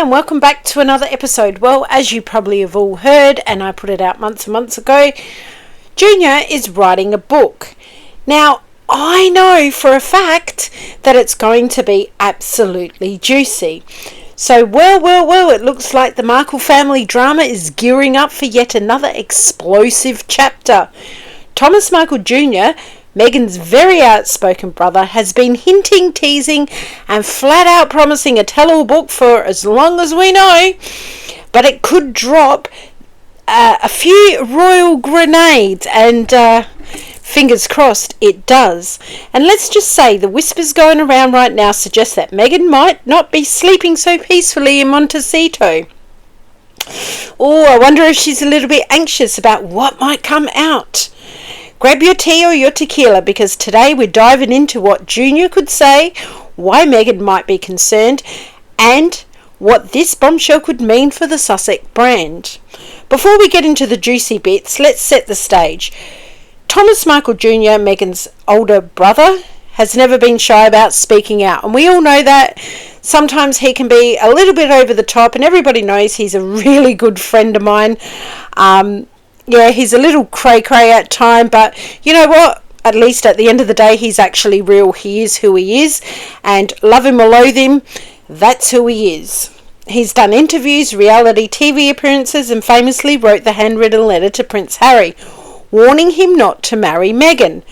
and welcome back to another episode. Well, as you probably have all heard, and I put it out months and months ago, Junior is writing a book. Now, I know for a fact that it's going to be absolutely juicy. So, well, it looks like the Markle family drama is gearing up for yet another explosive chapter. Thomas Markle Jr., Meghan's very outspoken brother, has been hinting, teasing, and flat out promising a tell-all book for as long as we know. But it could drop a few royal grenades, and fingers crossed it does. And let's just say the whispers going around right now suggest that Meghan might not be sleeping so peacefully in Montecito. Oh, I wonder if she's a little bit anxious about what might come out. Grab your tea or your tequila, because today we're diving into what Junior could say, why Meghan might be concerned, and what this bombshell could mean for the Sussex brand. Before we get into the juicy bits, let's set the stage. Thomas Markle Jr., Meghan's older brother, has never been shy about speaking out, and we all know that. Sometimes he can be a little bit over the top, and everybody knows he's a really good friend of mine. Yeah, he's a little cray-cray at time, but you know what? At least at the end of the day, he's actually real. He is who he is, and love him or loathe him, that's who he is. He's done interviews, reality TV appearances, and famously wrote the handwritten letter to Prince Harry, warning him not to marry Meghan.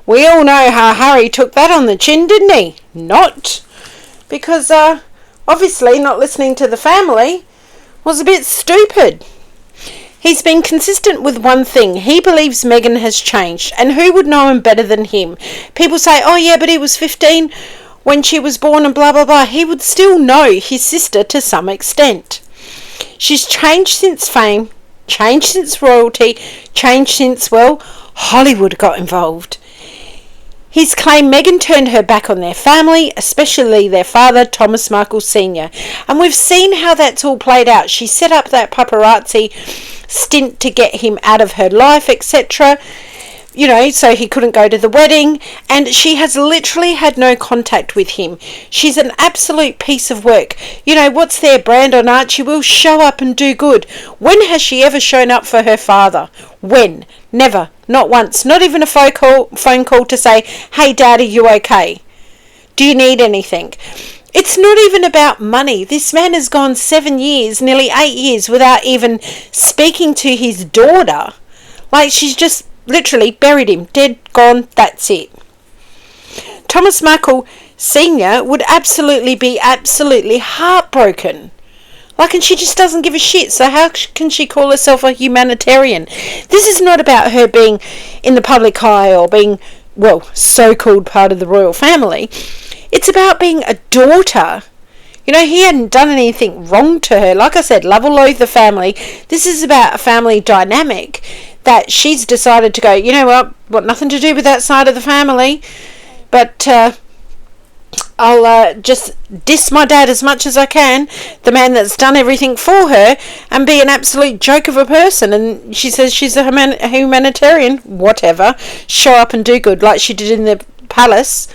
We all know how Harry took that on the chin, didn't he? Not. Because, obviously, not listening to the family was a bit stupid. He's been consistent with one thing. He believes Meghan has changed, and who would know him better than him? People say, oh yeah, but he was 15 when she was born and blah blah blah. He would still know his sister to some extent. She's changed since fame, changed since royalty, changed since, well, Hollywood got involved. He's claimed Meghan turned her back on their family, especially their father, Thomas Markle Sr. And we've seen how that's all played out. She set up that paparazzi stint to get him out of her life, etc. You know, so he couldn't go to the wedding. And she has literally had no contact with him. She's an absolute piece of work. You know, what's their brand on Archie? Will show up and do good. When has she ever shown up for her father? When? Never. Not once. Not even a phone call to say, hey, Dad, are you okay? Do you need anything? It's not even about money. This man has gone 7 years, nearly 8 years, without even speaking to his daughter. Like, she's just literally buried him. Dead, gone, that's it. Thomas Markle Sr. would absolutely be heartbroken. Like, and she just doesn't give a shit. So how can she call herself a humanitarian? This is not about her being in the public eye or being, well, so-called part of the royal family. It's about being a daughter. You know, he hadn't done anything wrong to her. Like I said, love or loathe the family. This is about a family dynamic that she's decided to go, you know what, nothing to do with that side of the family. But I'll just diss my dad as much as I can, the man that's done everything for her, and be an absolute joke of a person. And she says she's a humanitarian, whatever. Show up and do good, like she did in the palace,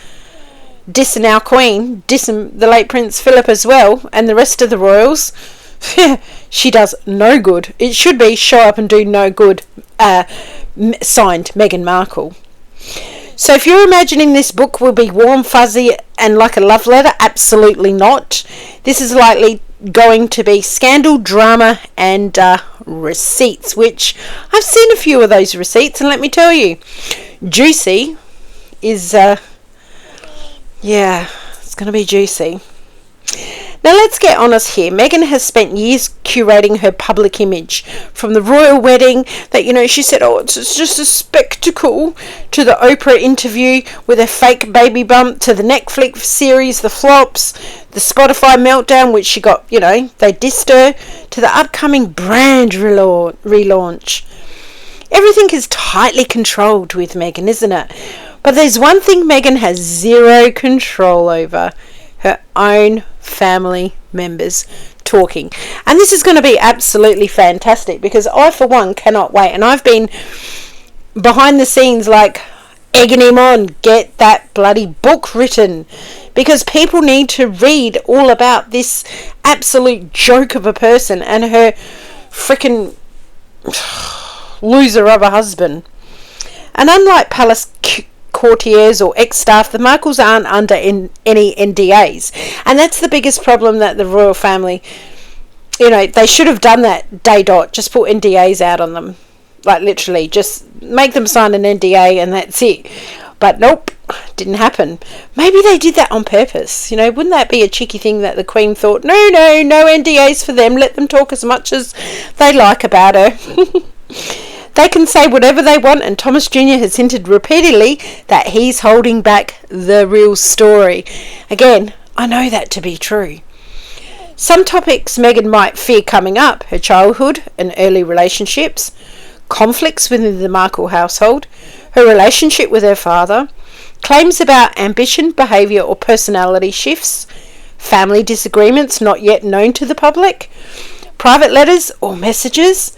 dissing our queen, dissing the late Prince Philip as well, and the rest of the royals. She does no good. It should be show up and do no good, signed Meghan Markle. So if you're imagining this book will be warm, fuzzy, and like a love letter, absolutely not. This is likely going to be scandal, drama, and receipts, which I've seen a few of those receipts, and let me tell you, juicy is, yeah, it's going to be juicy. Now let's get honest here. Meghan has spent years curating her public image, from the royal wedding that, you know, she said, oh, it's just a spectacle, to the Oprah interview with a fake baby bump, to the Netflix series The Flops, the Spotify meltdown, which she got, you know, they dissed her, to the upcoming brand relaunch. Everything is tightly controlled with Meghan, isn't it? But there's one thing Meghan has zero control over: her own family members talking. And this is going to be absolutely fantastic, because I, for one, cannot wait. And I've been behind the scenes, like, egging him on, get that bloody book written, because people need to read all about this absolute joke of a person and her freaking loser of a husband. And unlike palace courtiers or ex-staff, the Markles aren't under any NDAs, and that's the biggest problem that the royal family, they should have done that day dot, just put NDAs out on them, like literally just make them sign an NDA and that's it. But nope, didn't happen. Maybe they did that on purpose. Wouldn't that be a cheeky thing that the Queen thought, no NDAs for them, let them talk as much as they like about her. They can say whatever they want, and Thomas Jr. has hinted repeatedly that he's holding back the real story. Again, I know that to be true. Some topics Meghan might fear coming up: her childhood and early relationships, conflicts within the Markle household, her relationship with her father, claims about ambition, behaviour or personality shifts, family disagreements not yet known to the public, private letters or messages,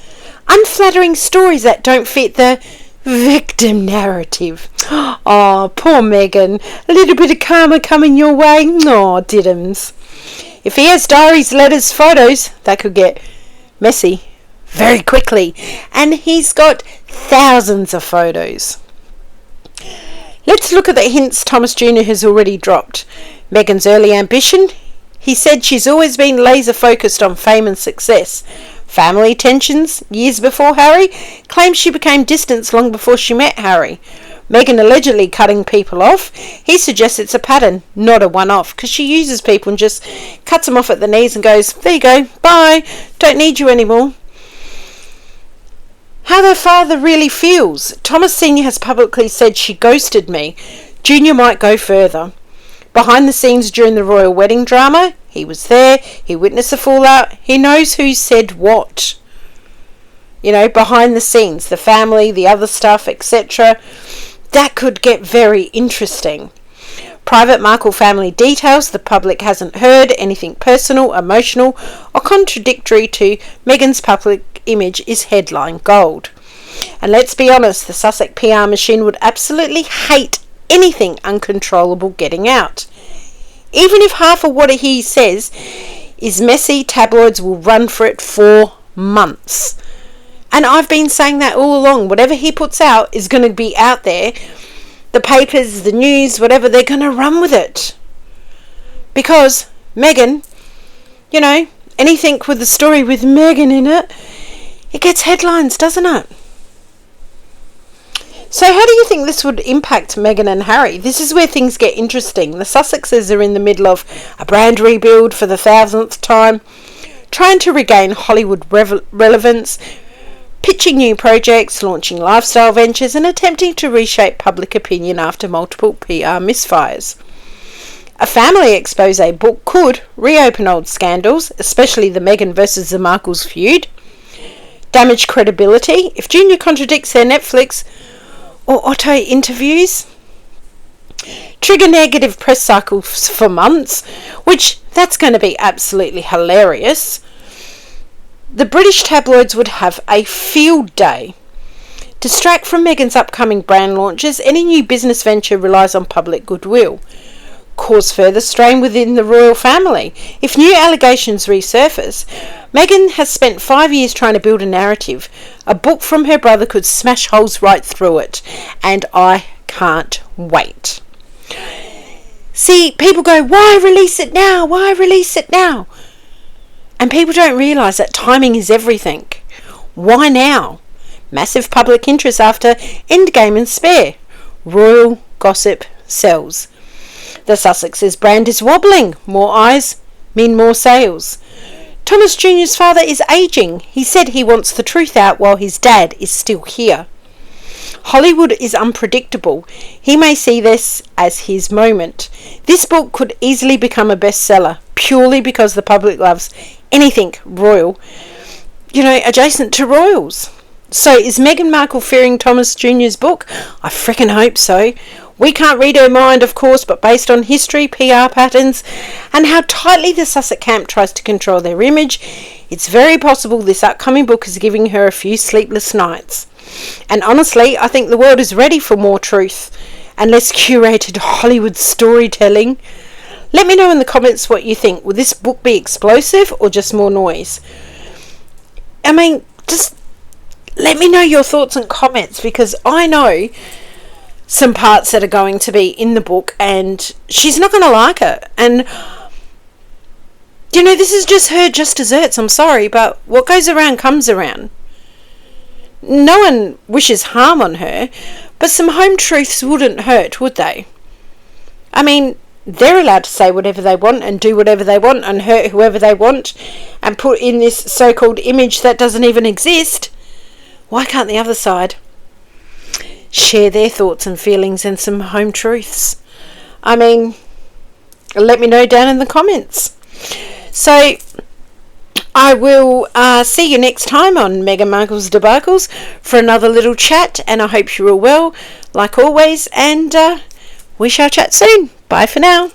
unflattering stories that don't fit the victim narrative. Oh, poor Meghan. A little bit of karma coming your way. Oh, diddums. If he has diaries, letters, photos, that could get messy very quickly. And he's got thousands of photos. Let's look at the hints Thomas Jr. has already dropped. Meghan's early ambition. He said she's always been laser focused on fame and success. Family tensions years before Harry. Claims she became distant long before she met Harry. Meghan allegedly cutting people off. He suggests it's a pattern, not a one-off, because she uses people and just cuts them off at the knees and goes, there you go, bye, don't need you anymore. How their father really feels. Thomas Sr. has publicly said she ghosted me. Junior might go further. Behind the scenes during the royal wedding drama, he was there, he witnessed the fallout, he knows who said what. Behind the scenes, the family, the other stuff, etc. That could get very interesting. Private Markle family details the public hasn't heard, anything personal, emotional, or contradictory to Meghan's public image is headline gold. And let's be honest, the Sussex PR machine would absolutely hate anything uncontrollable getting out. Even if half of what he says is messy, tabloids will run for it for months. And I've been saying that all along. Whatever he puts out is going to be out there. The papers, the news, whatever, they're going to run with it. Because Meghan, anything with the story with Meghan in it, it gets headlines, doesn't it? So how do you think this would impact Meghan and Harry? This is where things get interesting. The Sussexes are in the middle of a brand rebuild for the 1000th time, trying to regain Hollywood relevance, pitching new projects, launching lifestyle ventures, and attempting to reshape public opinion after multiple PR misfires. A family expose book could reopen old scandals, especially the Meghan versus the Markles feud, damage credibility if Junior contradicts their Netflix or Otto interviews, trigger negative press cycles for months, which that's going to be absolutely hilarious. The British tabloids would have a field day. Distract from Meghan's upcoming brand launches, any new business venture relies on public goodwill. Cause further strain within the royal family. If new allegations resurface, Meghan has spent 5 years trying to build a narrative. A book from her brother could smash holes right through it, and I can't wait. See, people go, why release it now? Why release it now? And people don't realise that timing is everything. Why now? Massive public interest after Endgame and Spare. Royal gossip sells. The Sussexes brand is wobbling. More eyes mean more sales. Thomas Jr.'s father is ageing. He said he wants the truth out while his dad is still here. Hollywood is unpredictable. He may see this as his moment. This book could easily become a bestseller purely because the public loves anything royal, adjacent to royals. So is Meghan Markle fearing Thomas Jr.'s book? I freaking hope so. We can't read her mind, of course, but based on history, PR patterns, and how tightly the Sussex camp tries to control their image, it's very possible this upcoming book is giving her a few sleepless nights. And honestly, I think the world is ready for more truth. and less curated Hollywood storytelling. Let me know in the comments what you think. Will this book be explosive or just more noise? I mean, just let me know your thoughts and comments, because I know some parts that are going to be in the book and she's not going to like it. And, you know, this is just her just desserts. I'm sorry, but what goes around comes around. No one wishes harm on her, but some home truths wouldn't hurt, would they? I mean, they're allowed to say whatever they want and do whatever they want and hurt whoever they want and put in this so-called image that doesn't even exist. Why can't the other side share their thoughts and feelings and some home truths? I mean, let me know down in the comments. So I will see you next time on Meghan Markle's Debacles for another little chat, and I hope you're all well, like always, and we shall chat soon. Bye for now.